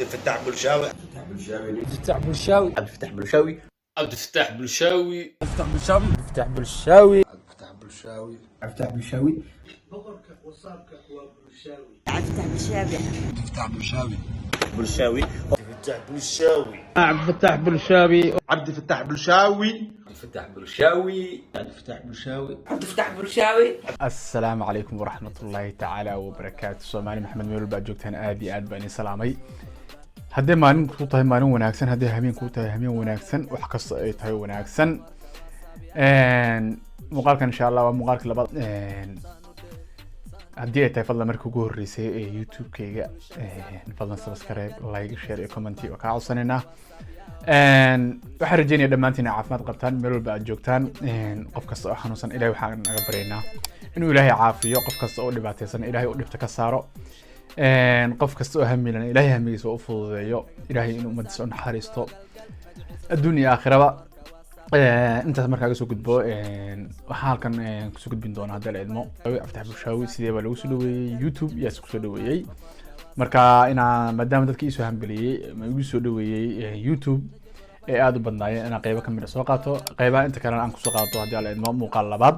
الفتاح بلشاوي. الفتاح بلشاوي. عبد الفتاح بلشاوي. عبد الفتاح بلشاوي. عبد الفتاح بلشاوي. الفتاح بلشاوي. الفتاح بلشاوي. عبد الفتاح بلشاوي. بقرك وصابك وبلشاوي. عبد الفتاح بلشاوي. عبد الفتاح بلشاوي. بلشاوي. عبد الفتاح بلشاوي. عبد الفتاح بلشاوي. عبد الفتاح بلشاوي. عبد الفتاح بلشاوي. عبد الفتاح بلشاوي. عبد الفتاح بلشاوي. السلام عليكم ورحمة الله تعالى وبركاته. سومالي محمد ميول baa joogtaan aad iyo aad baan idin salaamay. haddii maalin ku tahay maalin wanaagsan, haddii habeen ku tahay habeen wanaagsan, wax kasta ay tahay wanaagsan. muuqaalkan insha Allah waa muuqaalka labaad. haddii ay tahay fadlan markii ugu horeysay ee YouTube-kayga, fadlan subscribe, like, share iyo comment oo ka codsanayna. waxaan rajeynayaa dhammaantiin caafimaad qabtaan, meel walba aad joogtaan. qof kasta oo xanuunsan ilaahay waxaan naga baryaynaa inuu ilaahay caafiyo, qof kasta oo dhibaataysan ilaahay u dhibta ka saaro. qof kasta oo hamilan ilaahay hamigiisa u fududeeyo, ilaahay inuu umadiisa u naxariisto adduun iyo aakhiraba. intaas markaa ka soo gudbo, waxaan halkan kusoo gudbin doonaa haddii la idmo Abditax Bulshaawi sidee baa lagu soo dhaweeyey YouTube yaa isku soo dhaweeyey. marka inaa maadaama dadka ii soo hambeliyey ma igu soo dhaweeyey YouTube ee aad u badnaayeen inaan qaybo kamid soo qaato, qaybaha inta kalena aan kusoo qaato haddii la idmo muuqaal labaad.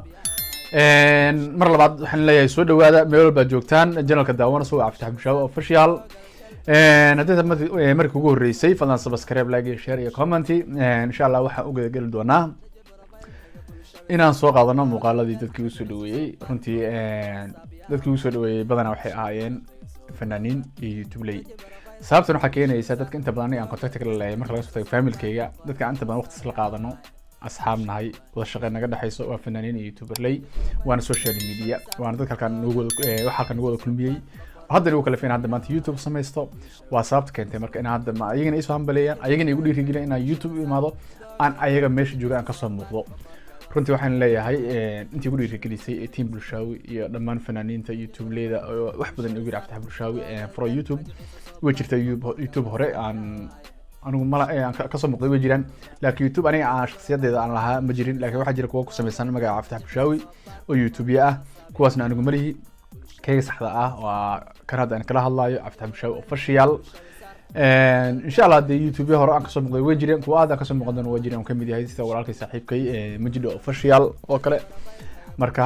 mar labaad waxaan leeyahay soo dhawaada meel walba joogtaan channelka daawana soo Abditax Bulshaawi official. haddii markii ugu horeysay fadlan subscribe, like, share iyo comment. insha Allah waxaan u geli doonaa inaan soo qaadano muuqaaladii dadkii u soo dhaweeyey. runtii dadkii u soo dhaweeyey badanaa waxay ahaayeen fanaaniin iyo YouTubeley. sababtan waxaa keenaysa dadka inta badan aan contact kala leeyahay marka laga soo tago family-kayga, dadka inta badan waqti isla qaadano, asxaab nahay, wada shaqeyn naga dhaxayso waa fanaaniin iyo YouTuberley, waana social media, waana dadka halkan nagu wada kulmiyey. hadda ugu kala fiin hadda maanta YouTube samaysto waa sababta keentay marka in hadda ma ayagana isoo hambaleeyaan, ayagana igu dhiirigeliyaan inaan YouTube imaado, aan ayaga meesha jooga aan ka soo muuqdo. runtii waxaan leeyahay intii igu dhiirigelisay team Bulshaawi iyo dhammaan fanaaniinta YouTube-leyda wax badan igu yiri Abditax Bulshaawi for YouTube way jirtay YouTube hore aan anigu mala aan ka soo muuqday way jiraan, laakiin YouTube aniga aan shakhsiyadeeda aan lahaa ma jirin. laakiin waxaa jira kuwa ku samaysan magaca Abditax Bulshaawi oo YouTube ah, kuwaasna anigu malihi kayga saxda ah waa kan hadda aan kala hadlayo Abditax Bulshaawi official. insha Allah de YouTube hore aan ka soo muuqday way jireen, kuwa aad ka soo muuqdan way jireen kamid yahay sida walaalkay saaxiibkay Majid official oo kale. marka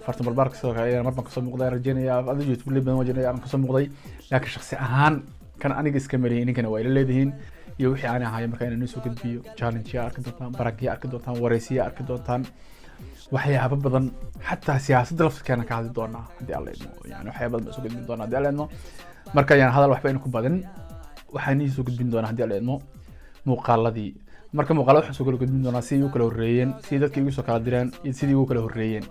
fartan balbaarka soo kale marban ka soo muuqday rajeynaya aad YouTube badan wajinay aan ka soo muuqday, laakiin shakhsi ahaan kan aniga iska maleeyay ninkana waa ila leedihiin iyo wixii aan ahaay marka inaan soo gudbiyo challenge ya arki doontaan, barakiya arki doontaan, wareysiya arki doontaan, waxyaabo badan xataa siyaasadda lafteedana ka hadli doonaa haddii alla idmo. yani waxyaabo badan soo gudbin doonaa haddii alla idmo. marka yaan hadal waxba in ku badan waxaan soo gudbin doonaa haddii alla idmo muuqaaladii. marka muuqaalada waxaan soo kala gudbin doonaa sidii ugu kala horeeyeen, sidii dadkii igu soo kala direen iyo sidii ugu kala horeeyeen.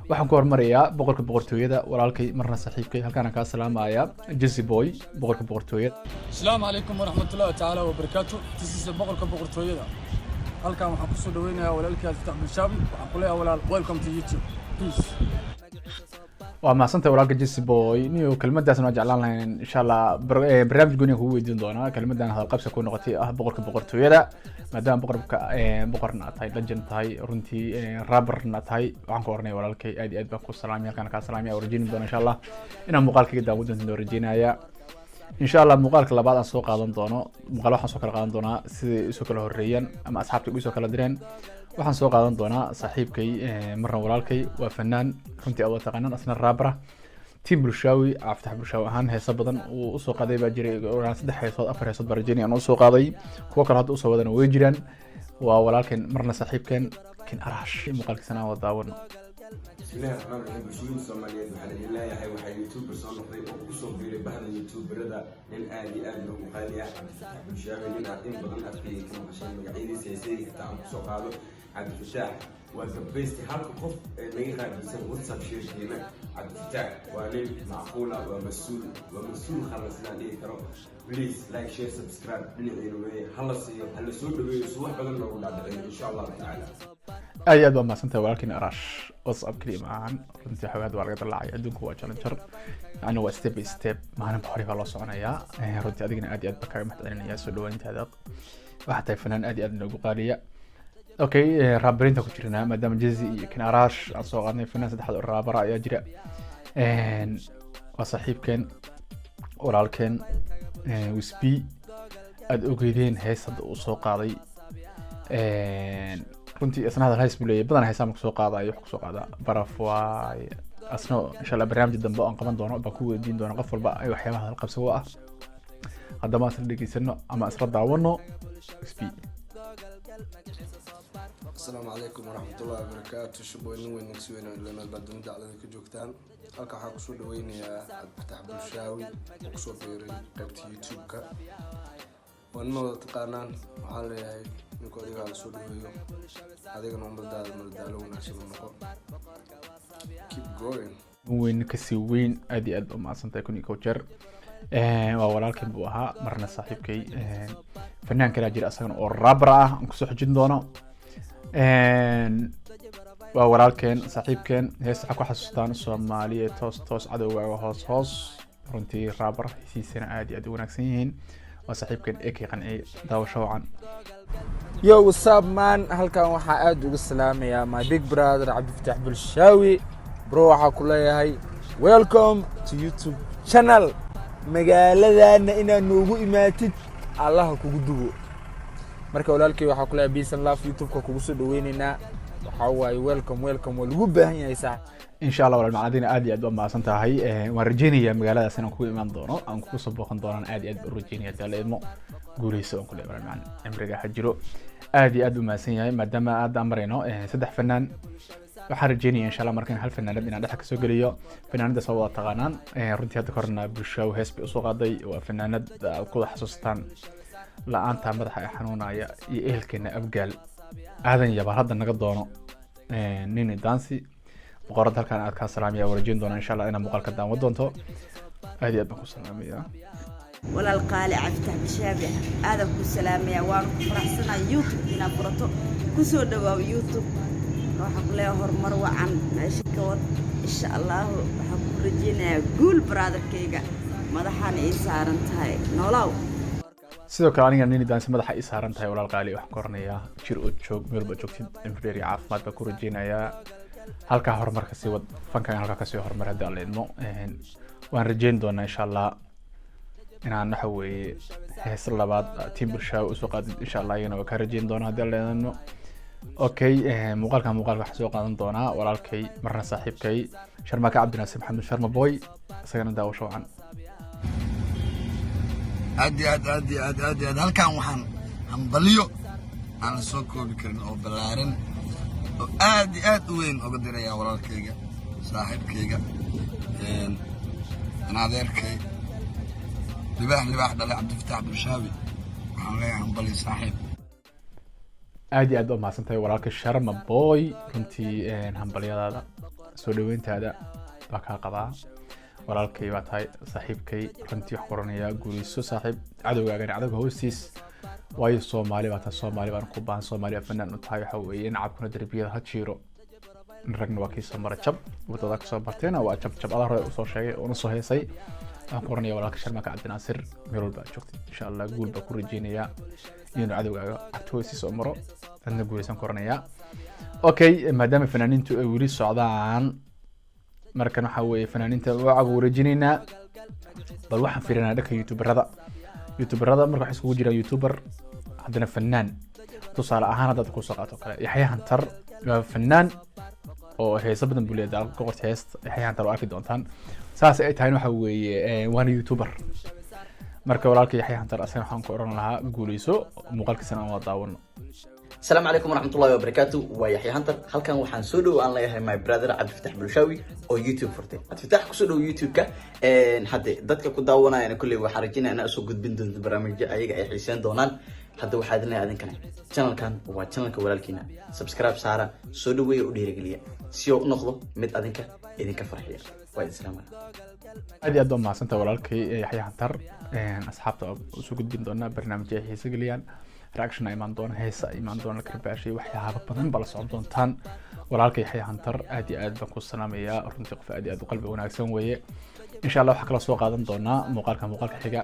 waxaan ku hormarayaa boqorka boqortooyada walaalkay marna saaxiibkay halkaan ka salaamayaa Jesse Boy boqorka boqortooyada. Assalaamu calaykum waraxmatullaahi tacaala wabarakaatu. This boqorka boqortooyada. halkaan waxaan ku soo dhaweynayaa walaalkay Abditax Bulshaawi. waxaan ku leeyahay walaal welcome to YouTube. Peace. waa maasanta walaalka Jesse Boy niyo kelmadaasna waa jeclaan lahayn insha Allah barnaamij gooni ku weydiin doonaa. kelmadan hadal qabsi ku noqotay boqorka boqortooyada, maadaama boqorna tahay, legend tahay, runtii rapperna tahay. waxaan ku ornay walaalkay aad iyo aad baan ku salaamay, halkaan ka salaamay oo rajeyn doona insha Allah inaan muuqaalkayga daawo doonto rajeynaya. insha Allah muuqaalka labaad aan soo qaadan doono, muuqaal waxaan soo kala qaadan doonaa sidii isu kala horeeyeen ama asxaabta isu kala direen. waxaan soo qaadan doonaa saaxiibkay marna walaalkay waa fanaan runtii aad taqaanaan asna rapper team Bulshaawi. Abditax Bulshaawi ahaan heeso badan uu u soo qaaday baa jiray, 3 heesood 4 heesood baa rajeynaya aan u soo qaaday, kuwa kale hadda u soo wadana way jiraan. waa walaalkeen marna saaxiibkeen kin Arash muuqaalkiisana aan daawano. bismillahi rahmaani rahiim. bulshooyinka Soomaaliyeed waxaan idin leeyahay waxaa YouTuber soo noqday oo ku soo biiray bahda YouTuberada nin aad iyo aad loogu qaali ah Abditax Bulshaawi. nin aad in badan afkayga ka maqashay magacyadiisa heesayga xitaa aan kusoo qaado. Abditax waa gabaysti halka qof naga qaadaysan WhatsApp shirkeena. Abditax waa nin macquul ah, waa mas-uul khalas la dhihi karo. please like, share, subscribe dhinaciina weeye hala siiyo hala soo dhaweeyo si wax badan loogu dhaadhiciyo insha Allah tacaala. aad baa maasanta walaalkeen Arash WhatsApp kaliya maahan, runtii xawaad waa laga dalaacay. adduunku waa challenger, yani waa step by step, maalinba hore baa loo soconayaa. runtii adigana aad iyo aad baa kaaga mahadcelinayaa soo dhawaantaada. waxaa tahay fanaan aad iyo aad noogu qaaliya. okay raaberinta ku jirnaa maadaama Jesse iyo kin Arash aan soo qaadnay fanaan saddexda oo raabara ayaa jira. waa saaxiibkeen walaalkeen wisbi aad ogeydeen hees hadda uu soo qaaday runtii isna hadal hees buu leeyahay badan heesaa marka soo qaadayo wax kusoo qaada barafwaay asna insha Allah barnaamij dambe aan qaban doono baan ku weydiin doona qof walba ay waxyaabaha hal qabso ah haddaba aan dhageysano ama isla daawano wisbi. السلام عليكم ورحمة الله وبركاته. شبوين وين نكسوين لنا البدون دعنا كجوكتان. هلك حاكسو دوين يا عبد الفتاح بلشاوي وكسو بيري قبت يوتيوب كا. وانو تقانان على هاي نكو ديغا على سو دويو. هذيك نومبر دال مردالو ناشي منقو. Keep going. وين كسوين ادي اد ما سنتي كوني كوتشر waa walaalkeen buu ahaa marna saaxiibkay fanaan kala jira asagana oo rabra ah aan kusoo xijin doono waa walaalkeen saaxiibkeen heesta ku xasuustaan Soomaaliya toos cadowga hoos runtii rabra hesiisana aad iyo aad u wanaagsan yihiin waa saaxiibkeen ekay qancay daawasho wacan. Yo, what's up man? halkan waxaa aad ugu salaamayaa my big brother Cabdifataax Bulshaawi. Bro, waxaa ku leeyahay welcome to YouTube channel. magaaladana inaad noogu imaatid Allah kugu dugo. marka walaalkay waxaa ku leeyahay peace and love YouTube-ka kugu soo dhaweynaynaa. waxaa waaye welcome waa lagu baahan yahay saax. insha Allah walaal macadina aad iyo aad u maasan tahay waan rajeynayaa magaaladaas inaan ku imaan doono aan ku soo booqan doono aad iyo aad u rajeynayaa daleemo guuleyso aan ku leeyahay macna amriga xajiro aad iyo aad u maasan yahay maadaama aad amarayno saddex fanaan waxaan rajeynayaa insha Allah markaan hal fanaanad inaan dhex ka soo geliyo fanaanada soo wada taqaanaan runtii hadda korna Bulshaawi hees bay soo qaaday waa fanaanad ku xasuustaan la'aanta madaxa ay xanuunaya iyo ehelkeena abgaal aadan yaba hadda naga doono nini dansi boqorada halkan aad ka salaamiyaa warjeen doona insha Allah inaan muuqaalka daawan doonto aad iyo aad baan ku salaamayaa walaal qaali Cabdifataax Bulshaawi aad ku salaamayaa waan ku faraxsanahay YouTube inaan furato ku soo dhawaaw YouTube waxaan ku leeyahay horumar wacan meesha ka wad insha Allah waxaan ku rajeynayaa guul brotherkayga madaxana ay saaran tahay noolaw. sidoo kale aniga nini dansi madaxa ay saaran tahay walaal qaali waxaan kornayaa jir oo joog meel ba joogtid cimri caafimaad baan ku rajeynayaa halka horumarka sii wad fankan halka ka sii horumar hadda leedmo waan rajeyn doonaa insha Allah inaan waxa weeye hees labaad team Bulshaawi u soo qaadid insha Allah iyana ka rajeyn doonaa hadda leedno. okay muuqaalka wax soo qaadan doonaa walaalkay marna saaxiibkay Sharmaaka Cabdinaasir Maxamed Sharma boy isagana daawasho wacan. aad halkan waxaan hambaliyo aan soo koobi karin oo balaaran oo aad u weyn uga diraya walaalkayga saaxiibkayga adeerkay libaax dhalay Cabdifataax Bulshaawi waxaan leeyahay hambaliyo saaxiib. aad iyo aad u mahadsantahay walaalka Sharma boy runtii hambaliyadaada soo dhaweyntaada baa ka qabaa walaalkay waa tahay saaxiibkay runtii wax qoranayaa guuleyso saaxiib cadowgaaga cadowga hoostiis waayo Soomaali baa tahay Soomaali baan ku baahan Soomaali fanaan u tahay waxa weeye in cabkuna darbiyada ha jiiro ragna waa kii soo mara jab wadada ka soo barteena waa jab Allah hore u soo sheegay oo soo heesay aan qoranayaa walaalka Sharmaaka Cabdinaasir meel walba joogtid insha Allah guul baa ku rajeynayaa inuu cadowgaaga cabtooysiis oo maro adna guuleysan qoranayaa. okay maadaama fanaaniintu ay weli socdaan markan waxa weeye fanaaniinta waxa ugu wareejinaynaa bal waxaan fiirinaa dhanka youtuberada marka waxa iskugu jira youtuber haddana fanaan tusaale ahaan hadda ku soo qaato kale Yaxya Hantar waa fanaan oo heesa badan buu leeyahay ka qortay heesta Yaxya Hantar oo arki doontaan saas ay tahay waxa weeye waan youtuber marka walaalkay Yaxya Hantar asana waxaan ku oran lahaa guuleyso muuqaalkiisana aan wada daawano. السلام عليكم ورحمة الله وبركاته ويحيى هانتر هل كان وحن سودو أنا ليه ماي برادر عبدالفتاح بلشاوي أو يوتيوب فرتي عبدالفتاح كسودو يوتيوب كا حتى ضدك كداونا يعني كل وحرجينا أنا أسوق بندون برامج أي حسين دونان حتى وحدنا هذين كان channel كان وchannel كولا الكينا سبسكرايب سارة سودو وي وديرك ليه سيو نخلو مت أذنك فرحية وايد السلام عليكم. هذه أدوم مع سنتا ولالكي يحيى هانتر أصحابته أسوق بندونا برنامج حيس قليان reaction iman doona heesa iman doona karbaashay waxyaabo badan bala socon doontaan walaalkay Yaxya Hantar aad iyo aad baan ku salaamayaa runtii qof aad iyo aad u qalbi wanaagsan weeye insha Allah waxa kala soo qaadan doonaa muuqaalka xiga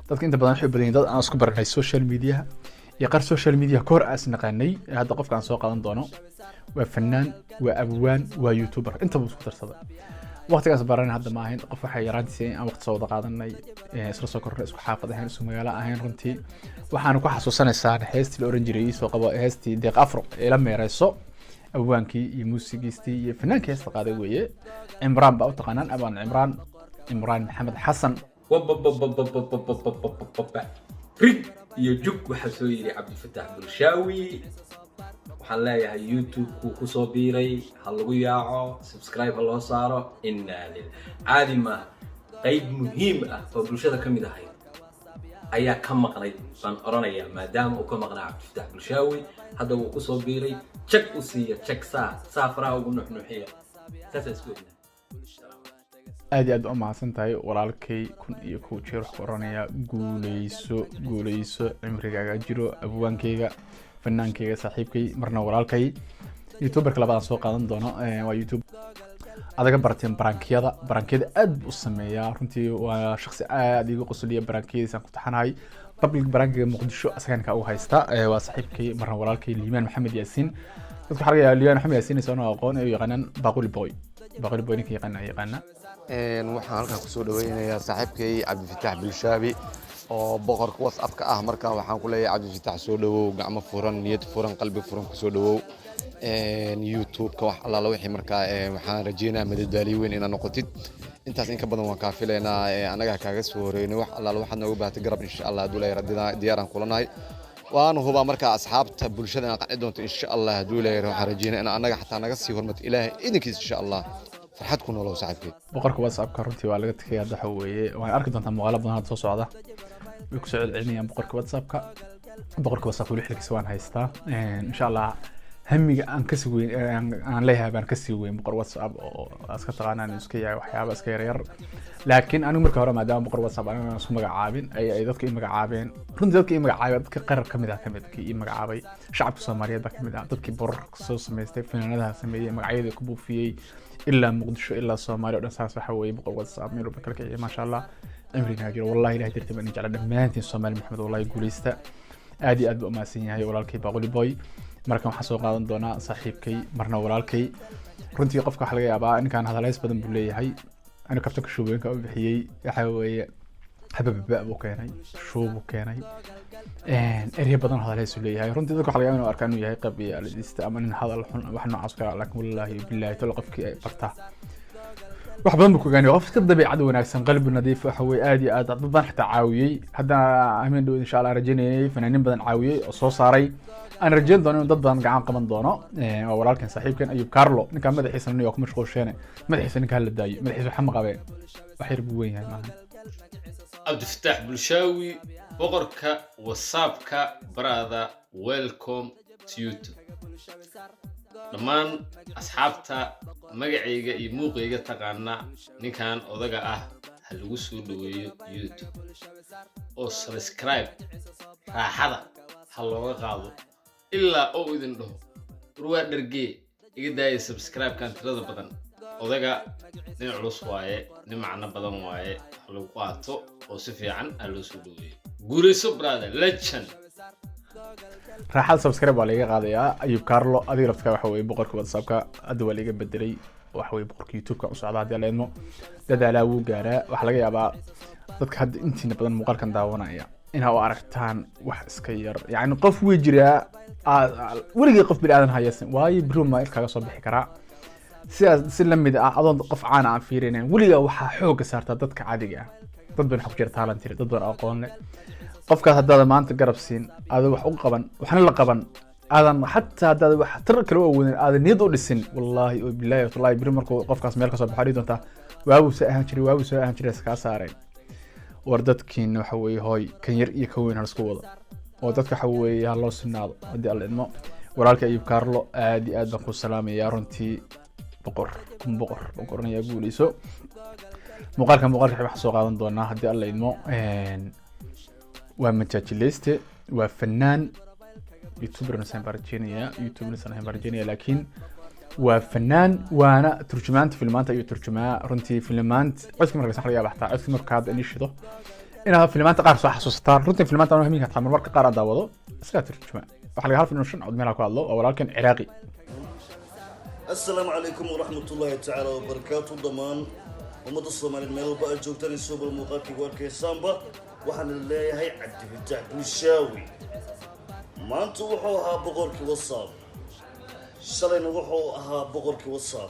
dadka inta badan waxay badan dad aan isku baranay social media iyo qaar social media kor aas naqanay hadda qofka aan soo qaadan doono waa fanaan waa abwaan waa youtuber inta buu isku darsaday waqtigaas baran hadda ma ahayn qof waxay yaraantiisay aan waqti soo wada qaadanay isla soo kornay isku xaafad ahayn isku magaalo ahayn runtii waxaan ku xasuusanaysaa heestii la oran jiray soo qabo heestii deeq afro ee la meerayso abwaankii iyo muusigiistii iyo fanaankii heesta qaaday weeye Imraan baa u taqaanaan abaan Imraan Maxamed Xasan rig iyo jug waxaa soo yiri Cabdifataax Bulshaawi waxaan leeyahay YouTube ku soo biiray ha lagu yaaco subscribe ha loo saaro inna lil caadi ma qayb muhiim ah oo bulshada ka mid ahay ayaa ka maqnay baan oranayaa maadaama uu ka maqnaa Cabdifataax Bulshaawi hadda uu ku soo biiray check u siiya check saafara ugu nuxnuxiya saas ku aad u mahadsan tahay walaalkay kun iyo ku jeer wax oranaya guuleyso cimrigaaga jiro abwaankayga fanaankayga saaxiibkay marna walaalkay youtuberka labadan soo qaadan doono waa youtube adaga barteen barankiyada aad u sameeyaa runtii waa shakhsi aad iga qosliya barankiyadiisa ku taxanahay public barankiga muqdisho asagan ka u haysta waa saaxiibkay marna walaalkay Liimaan Maxamed Yaasiin dadku xarga yaa Liimaan Maxamed Yaasiin isoo aqoon ay yaqaanaan Baquli Boy ninka yaqaana waxaan halkan kusoo dhaweynayaa saaxiibkay Cabdifataax Bulshaawi oo boqorka WhatsApp-ka ah markaan waxaan ku leeyahay Cabdifataax soo dhawow gacmo furan niyad furan qalbi furan ku soo dhawow YouTube-ka wax alla wixii markaa waxaan rajeynayaa madadaaliyo weyn inaad noqotid intaas in ka badan waan ka filaynaa anaga kaaga soo horeeyay wax alla waxaad noogu baahatay garab insha Allah haduu leeyahay diyaar aan kulanahay waanu huba markaa asxaabta bulshada aan qacdi doonto insha Allah haduu leeyahay waxaan rajeynayaa in anaga xataa naga sii hormato Ilaahay idinkiis insha Allah farxad ku noolow saaxiibkay boqorka WhatsApp-ka runtii waa laga tagay hadda weeye waan arki doontaa muuqaalo badan soo socda way ku soo celcelinayaan boqorka WhatsApp-ka weli xilkiisa waan haystaa insha Allah hamiga aan ka sii weyn aan leeyahay baan ka sii weyn boqor WhatsApp oo aska taqaanaan iska yahay waxyaabo iska yar laakiin anigu marka hore maadaama boqor WhatsApp aan isku magacaabin ay dadka i magacaabeen runtii dadka i magacaabay dadka qarar kamid ah i magacaabay shacabka Soomaaliyeed baa kamid ah dadkii borar soo sameystay fanaanadaha sameeyay magacyada ku buufiyay ilaa Muqdisho ilaa Soomaaliya dhan saas waxa weeye boqor WhatsApp meel walba kala kiciyay ma sha Allah amriga jiro wallahi ilaahay dirtay baan jecel dhamaantiin Soomaali Maxamed wallahi guuleysta aad iyo aad u maasan yahay walaalkay Baquli Boy markan waxaan soo qaadan doonaa saaxiibkay marna walaalkay runtii qofka waxa laga yaabaa inkaan hadalays badan buu leeyahay ana kafta ka shubeenka u bixiyay waxa weeye hababba buu keenay shuubu keenay erey badan hadalays uu leeyahay runtii dadka waxa laga yaabaa inuu arkaan inuu yahay qabiilista ama nin hadal xun wax noocaas ka laakiin wallahi billahi tolo qofkii ay barta wax badan buu ku gaanay qofka dabeecad wanaagsan qalbi nadiif waxa weeye aad iyo aad dad badan xitaa caawiyay hadda amin dhow insha Allah rajaynayay fanaanin badan caawiyay oo soo saaray aan rajayn doono dad badan gacan qaban doono oo walaalkan saaxiibkan Ayub Carlo ninka madaxiisa nin oo ku mashquulsheene madaxiisa ninka la daayo madaxiisa waxa ma qabeen wax yar buu weyn yahay maahan Cabdifataax Bulshaawi boqorka WhatsApp-ka brother welcome to YouTube dhammaan asxaabta magacayga iyo muuqayga taqaana ninkan odaga ah ha lagu soo dhaweeyo YouTube oo subscribe raaxada ha looga qaado ilaa oo idin dhaho ruwa dhargee iga daaya subscribe kan tirada badan odaga nin culus waaye nin macna badan waaye ha lagu qaato oo si fiican ha loo soo dhaweeyo guuleyso brother legend raaxada subscribe waa laga qaadayaa Ayub Carlo adiga lafta waxa weeye boqorka WhatsApp-ka hadda waa laga bedelay waxa weeye boqorka YouTube-ka u socda hadii leedmo dadaala uu gaaraa waxa laga yaabaa dadka hadda intiina badan muuqaalkan daawanaya inaa u aragtaan wax iska yar yani qof way jiraa weligii qof bini'aadan haysan waayo broma ilkaaga soo bixi karaa sidaas si la mid ah adoon qof caan aan fiirinayn weligaa waxaa xooga saartaa dadka caadiga ah dad badan waxa ku jira talent dad badan aqoon leh qofkaas haddaad maanta garab siin aad wax u qaban waxna la qaban aadan xataa haddaad wax tar kale oo wadin aad niyad u dhisin wallahi oo billahi wallahi bir markuu qofkaas meel ka soo baxay doonta waabu soo ahaan jiray iska saareen war dadkiin waxa weeye hooy kan yar iyo kan weyn hal isku wada oo dadka waxa weeye ha loo sinaado hadii alla idmo walaalka Ayub Carlo aad iyo aad baan ku salaamayaa runtii boqornaya guuleyso muuqaalka wax soo qaadan doonaa hadii alla idmo waa majaajileyste waa fanaan youtuber nasan Virginia laakiin waa fanaan waana turjumaanta filmaanta iyo turjumaa runtii filmaanta codka marka sax laga baxtaa codka marka aad inishido ina filmaanta qaar soo xasuustaan runtii filmaanta aan hamiga taamar marka qaar daawado iska turjumaa waxa laga halfin shan cod meel ku hadlo oo walaalkan Ciraaqi السلام عليكم ورحمة الله تعالى وبركاته ضمان ومدى الصومالي الميل بقى جوتاني سوبر الموقاكي واركي سامبا وحن اللي هي عبد الفتاح بلشاوي ما انتو وحوها بغوركي وصاب شالين وحوها بغوركي وصاب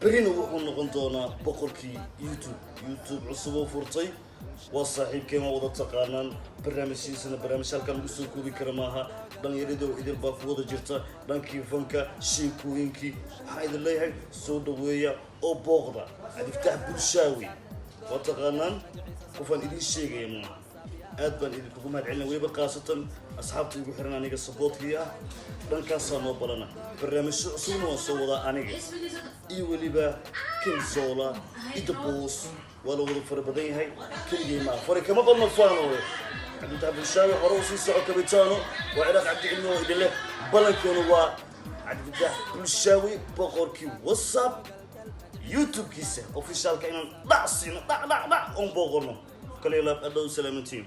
برين وحو نغندونا بغوركي يوتيوب عصبو فرطي والصاحب كما وضع تقانان برنامج سيسنا برنامج هالكان بسوكو بكرماها دان يريدو إذن بافوضة جرتا دان كيفانكا شيكوينكي حايد اللي هاي سودوية أو بوغدا عاد يفتح بلشاوي وتقانان كفان إذن الشيء يمنا أدبان إذن كفو مهد علنا ويبا قاسة أصحابتي يقول حرنا أنيقا سبوت ليا دان كاسا نوبرنا برنامج سونا وصوضا أنيقا إيوالي با كنزولا إذا بوس ولو وضو فربدين هاي كل ما فريق ما قلنا فانو عبد الفتاح بلشاوي حروسي سعو كابيتانو وعراق عبد العلمي وإذن له بلنكونو عبد الفتاح بلشاوي بقوركي وصاب يوتيوب كيسه اوفيشال كاينان دعسينا دع اون بوغونو كليلا ادو سلامتين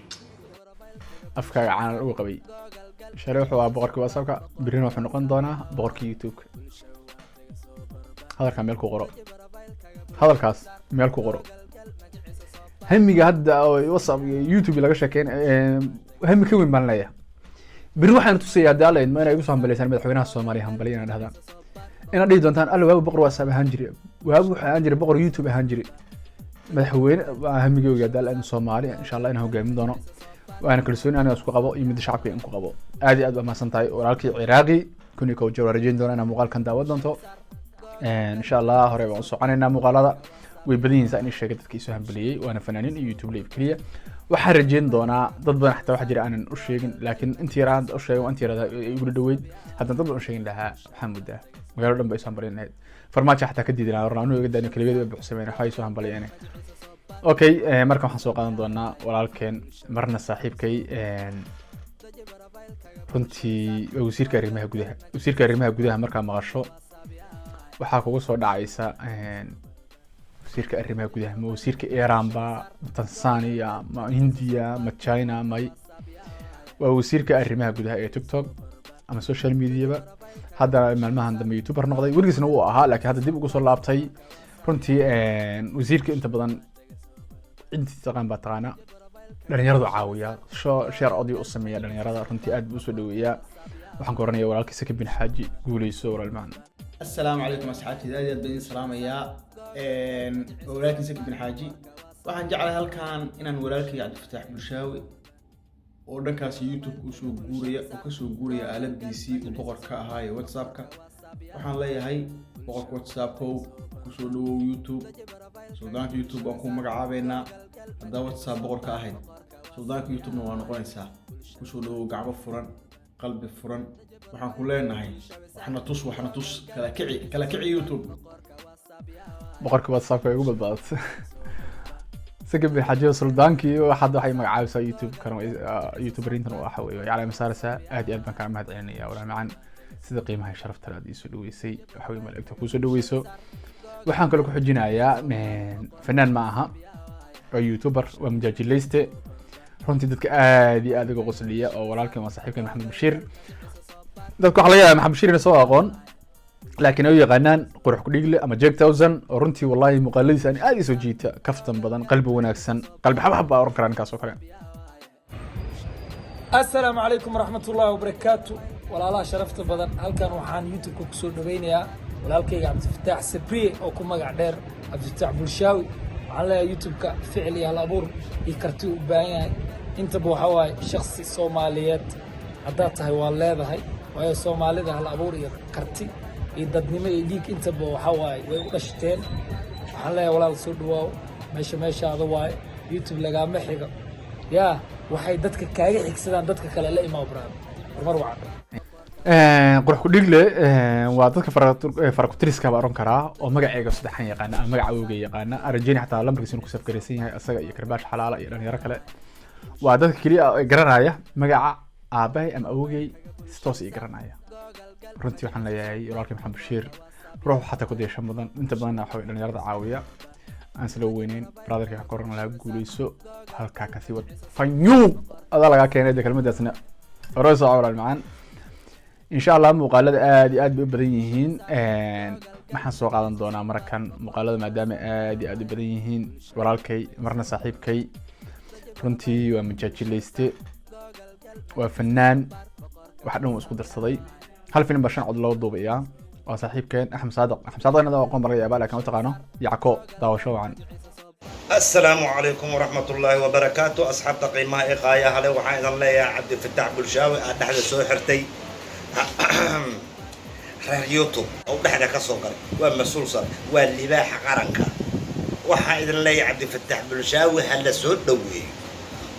afkaaga caan ugu qabay shalay wuxuu ahaa boqorkii whatsappka birina wuxuu noqon doonaa boqorkii youtube hadalkaas meel ku qoro hamiga hadda oo whatsapp iyo youtube laga sheekeyn hami ka weyn baan leeyahay biri waxaan tusayaa hadda alla idmo inay igu soo hambaleysaan madaxweynaha Soomaaliya hambaliya inaan dhahdaan ina dhigi doontaan alla waagu boqor whatsapp ahaan jiray waagu waxa aan jiray boqor youtube ahaan jiray madaxweyne hamigooga hadda alla Soomaaliya insha Allah inaan hogaamin doono وانا كلسوني انا اسكو قبو يمد شعبي انكو قبو ادي اد ما سنتاي ولالكي عراقي كوني كو جوارجين دون انا مقال كان داود دونتو ان شاء الله هوري بان سوقانينا مقالada way badin sa in sheegay dadkii soo hambaliyay waana fanaanin youtube live kaliya waxa rajeen doona dad badan xataa waxa jira aanan u sheegin laakiin intii yaraan u sheegay intii yarada igu dhaweyd hadda dad badan u sheegin lahaa maxamuda magaalo dhan bay soo hambaliyeen farmaajo xataa ka diidina warnaanu iga daana kaligeed bay buuxsameen waxay soo hambaliyeen اوكي markan waxaan soo qaadan doonaa walaalkeen marna saaxiibkay runtii wasiirka arrimaha gudaha marka maqasho waxa kugu soo dhacaysa wasiirka arrimaha gudaha ma wasiirka Iran ba Tanzania ma India ma China ma waa wasiirka arrimaha gudaha ee TikTok ama social media ba hadda maalmahan dambe YouTuber noqday warigiisna uu ahaa laakiin hadda dib ugu soo laabtay runtii wasiirka inta badan انت تقان باتقانا dhalinyaradu caawiya share audio u sameeya dhalinyarada runtii aad buu soo dhaweeyaa waxaan koranayaa walaalkii Saki bin Xaaji guuleyso walaalmaan assalaamu calaykum asxaabtii aad baan salaamayaa walaalkii Saki bin Xaaji waxaan jeclahay halkaan inaan walaalkii Cabdi Fataax Bulshaawi oo dhankaas YouTube ku soo guuraya aaladiisii uu boqor ka ahaa ee WhatsApp-ka waxaan leeyahay boqorka WhatsApp-ko ku soo dhawow YouTube suudaanka YouTube aan ku magacaabeynaa hadda WhatsApp boqorka ahayd suudaanka YouTube waa noqonaysaa ku soo dhawow gacmo furan qalbi furan waxaan ku leenahay waxna tus kala kici YouTube boqorka WhatsApp ay ugu badbaadad Saki bin Xaaji suldaankii waxa waxay magacaabaysaa YouTuberin waxa weeye yaala masaarsa aad iyo aad baan ka mahad celinayaa walaalmaan sida qiimaha sharafta aad isu dhaweysay waxa weeye malagta ku soo dhaweyso waxaan kale ku xujinayaa fanaan ma aha oo YouTuber waa mujaajilayste runtii dadka aad iyo aad uga qosliya oo walaalkeen waa saaxiibkeen Maxamed Bashiir dadku waxa laga yaabaa Maxamed Bashiir soo aqoon laakiin ay yaqaanaan qurux ku dhigle ama Jack Thousand oo runtii wallahi muuqaaladiisa aad isoo jiita kaftan badan qalbi wanaagsan qalbi xabxab baa oran karaan kaas oo kale assalaamu calaykum waraxmatullaahi wabarakaatu walaalaha sharafta badan halkan waxaan YouTube ku soo dhaweynayaa walaalkayga Cabdi Fataax Sabriye oo ku magac dheer Cabdi Fataax Bulshaawi waxaan leeyahay YouTube-ka ficil iyo hal abuur iyo karti u baahan yahay intaba waxa waaye shakhsi Soomaaliyeed haddaad tahay waa leedahay waayo Soomaalida hal abuur iyo karti iyo dadnimo iyo dhiig intaba waxa waaye way u dhashteen waxaan leeyahay walaal soo dhawaaw meeshaada waaye YouTube lagama xigo yaa waxay dadka kaaga xigsadaan dadka kale la imaa brad mar wacan qurux ku dhigle waa dadka farakutiriska baa oran karaa oo magaceega saddexan yaqaana ama magaca awgeey yaqaana arjini xataa lambarkiisa ku safgaraysan yahay asaga iyo karbaash xalaala iyo dhalinyaro kale waa dadka kaliya ee garanaya magaca aabahay ama awgeey toos iyo garanaya runtii waxaan leeyahay walaalkii Maxamed Bashiir ruux xataa ku deeshan badan inta badan waxa ay dhalinyarada caawiya aan soo weyneyn brotherka ka koran la guuleyso halka ka sii wad fanyu ada laga keenay kelmadaasna roso awral macaan insha allah muuqaalada aad iyo aad bay u badan yihiin waxaan soo qaadan doonaa markan muuqaalada maadaama aad iyo aad u badan yihiin walaalkay marna saaxiibkay runtii waa majaajilayste waa fanaan wax dhan uu isku darsaday hal filim baa 5 cod loo duubayaa waa saaxiibkeen axmed saadiq inada aqoon baraya baa laakiin taqaano yacko daawasho wacan السلام عليكم ورحمة الله وبركاته أصحاب تقييمها إقاية هلا وحين الله يا عبد الفتاح بلشاوي أحد سوحرتي يوتيوب أو أحد كسوقر ومسؤول صار واللباح قرنكا وحين الله يا عبد الفتاح بلشاوي هلا سود دوي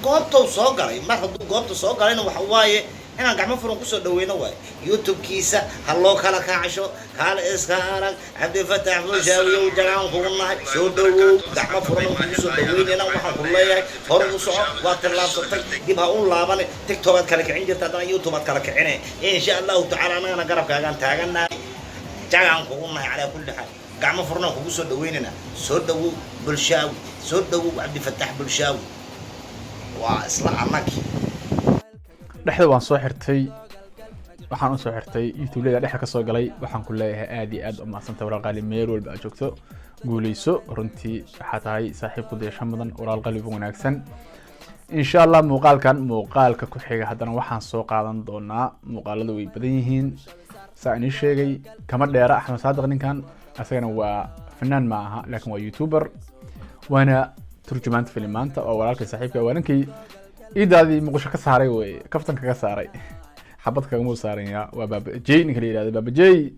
قابته صقري ما حد قابته صقري أنا وحواي أنا قاعد مفروض كسر دوينا واي يوتيوب كيسة هلو كلا كعشو كلا إسكارك عبد الفتاح بلشاوي وجرام كونا سو دو قاعد مفروض كسر دوينا أنا وحق الله يا هرب صعب وقت الله صدق جيبها أول لابن تيك توك كلك عندي تدري يوتيوب كلك عينه إن شاء الله تعالى أنا قرب كأن تاجنا جرام كونا على كل حال قاعد مفروض كسر دوينا سو دو بلشاوي سو دو عبد الفتاح بلشاوي وإصلاح مكي dhexda waan soo xirtay waxaan u soo xirtay youtube-da dhexa ka soo galay waxaan ku leeyahay aad iyo aad u mahadsantahay walaal qaali meel walba aad joogto guuleyso runtii waxaa tahay saaxiib ku deesho mudan walaal qalbi wanaagsan insha allah muuqaalka ku xiga haddana waxaan soo qaadan doonaa muuqaalada way badan yihiin saa inii sheegay kama dheera axmed saadiq ninkan asagana waa fanaan ma aha laakiin waa youtuber waana turjumaanta filimaanta oo walaalkay saaxiibka waa ninkii إيدادي مقولش كساري وي كفتن كساري حبتك مو ساريا وباب جي نكلي هذا باب جي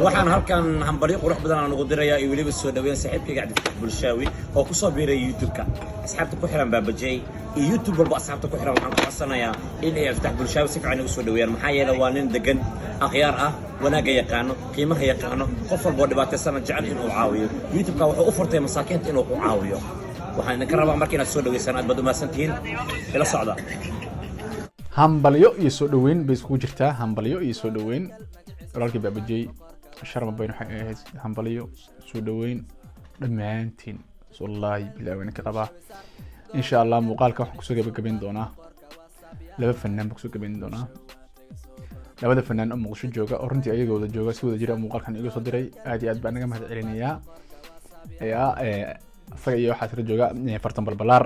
waxaan halkan hambari qurux badan aan ugu dirayaa iyo waliba soo dhaweyn saaxiibkayga Cabdi Bulshaawi oo ku soo biiray YouTube-ka asxaabta ku xiran baabajay iyo YouTube walba asxaabta ku xiran waxaan ku codsanayaa in ay Cabdi Bulshaawi si fiican ugu soo dhaweeyaan maxaa yeelay waa nin degan akhyaar ah wanaaga yaqaano qiimaha yaqaano qof walba dhibaataysan jecel inuu caawiyo YouTube-ka wuxuu u furtay masaakiinta inuu ku caawiyo waxaan ka rabaa markii aad soo dhaweysaan aad baad u mahadsantihiin ila socda hambalyo iyo soo dhaweyn bay isku jirtaa hambalyo iyo soo dhaweyn walaalkii baabajay sharma baynu hambalyo soo dhaweyn dhammaantiin wallahi bilaawan ka qabaa insha allah muuqaalka waxaan kusoo gabagabayn doonaa laba fanaan baan kusoo gabayn doonaa labada fanaan oo muqdisho jooga oo runtii ayagooda jooga si wada jira muuqaalkan iga soo diray aad iyo aad baan naga mahad celinayaa asaga iyo waxaa sira jooga fartan balbalaar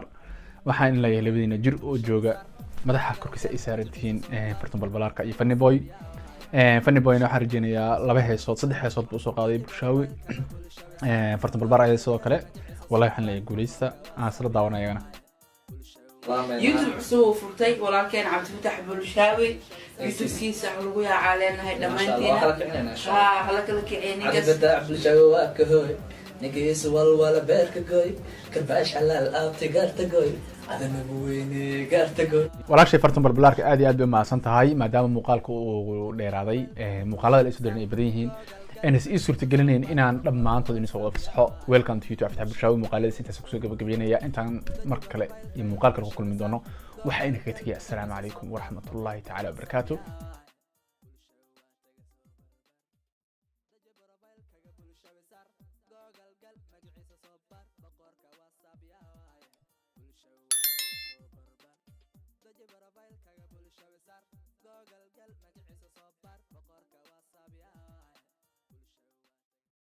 waxaan in leeyahay labadiina jir oo jooga madaxa korkiisa ay saaran tihiin fartan balbalaarka iyo Funny Boy waxaan rajeynayaa 2 heesood 3 heesood buu soo qaaday Bulshaawi fartan balbalaar ay sidoo kale wallahi waxaan leeyahay guuleysta aan isla daawanayana YouTube soo furtay walaalkeen Cabdi Fataax Bulshaawi YouTube-kiisa lagu yaaleenahay dhamaanteena hala kala kiceenay Cabdi Fataax Bulshaawi waa ka hooy نجيس والولا بيرك جوي كرباش على الأب تجارت جوي هذا نبويني جارت جوي ولا شيء فرتم بالبلارك آدي آد بما سنت هاي ما دام مقالك وديرادي مقالة الإسودرين إبريهين أنا سئسور تجلنين إن أنا لما أنت دني سووا في الصحة ويلكم تو يوتيوب فتح بشاوي مقالة سنت سكسو جبيني يا أنت مركلة مقالك كل من دونه وحينك تجي السلام عليكم ورحمة الله تعالى وبركاته